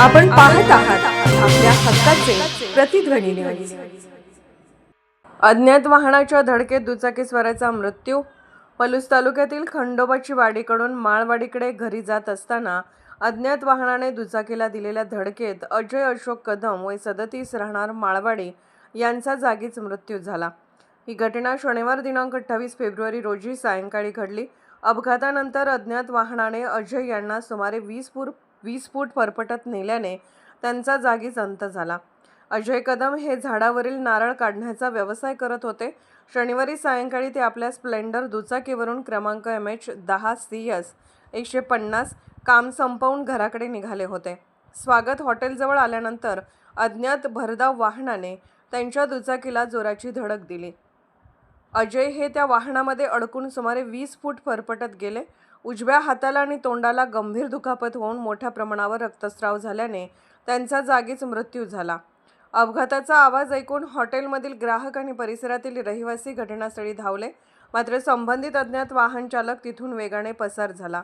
आपण पाहत आहात आपल्या हक्काचे प्रतिध्वनी न्यूज। अज्ञात वाहनाच्या धडकेत दुचाकीस्वाराचा मृत्यू। पलूस तालुक्यातील खंडोबाची वाडीकडून माळवाडीकडे घरी जात असताना अज्ञात वाहनाने दुचाकीला दिलेल्या धडकेत अजय अशोक कदम वय 37 राहणार माळवाडी यांचा जागीच मृत्यू झाला। ही घटना शनिवार दिनांक 28 फेब्रुवारी रोजी सायंकाळी घडली। अपघातानंतर अज्ञात वाहनाने अजय यांना सुमारे 20 फूट फरफटत नेल्याने त्यांचा जागीच अंत झाला। अजय कदम हे झाडावरील नारळ काढण्याचा व्यवसाय करत होते। शनिवारी सायंकाळी ते आपल्या स्प्लेंडर दुचाकीवरून क्रमांक MH10CS 150 काम संपवून घराकडे निघाले होते। स्वागत हॉटेलजवळ आल्यानंतर अज्ञात भरधाव वाहनाने त्यांच्या दुचाकीला जोराची धडक दिली। अजय हे त्या वाहनामध्ये अडकून सुमारे 20 फूट फरफटत गेले। उजव्या हाताला आणि तोंडाला गंभीर दुखापत होऊन मोठ्या प्रमाणावर रक्तस्राव झाल्याने त्यांचा जागीच मृत्यू झाला। अपघाताचा आवाज ऐकून हॉटेलमधील ग्राहक आणि परिसरातील रहिवासी घटनास्थळी धावले, मात्र संबंधित अज्ञात वाहन चालक तिथून वेगाने पसार झाला।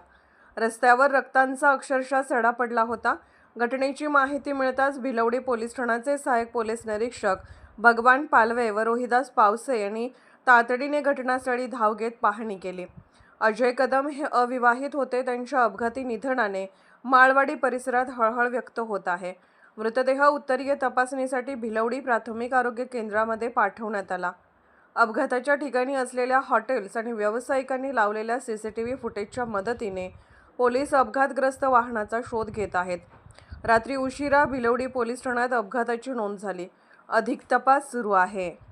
रस्त्यावर रक्तांचा अक्षरशः सडा पडला होता। घटनेची माहिती मिळताच भिलवडी पोलीस ठाण्याचे सहाय्यक पोलीस निरीक्षक भगवान पालवे व रोहिदास पावसे यांनी तातडीने घटनास्थळी धाव घेत पाहणी केली। अजय कदम हे अविवाहित होते। त्यांच्या अपघाती निधनाने माळवाडी परिसरात हळहळ व्यक्त होत आहे। मृतदेह उत्तरीय तपासणीसाठी भिलवडी प्राथमिक आरोग्य केंद्रामध्ये पाठवण्यात आला। अपघाताच्या ठिकाणी असलेल्या हॉटेल्स आणि व्यावसायिकांनी लावलेल्या CCTV फुटेजच्या मदतीने पोलीस अपघातग्रस्त वाहनाचा शोध घेत आहेत। रात्री उशिरा भिलवडी पोलीस ठाण्यात अपघाताची नोंद झाली। अधिक तपास सुरू आहे।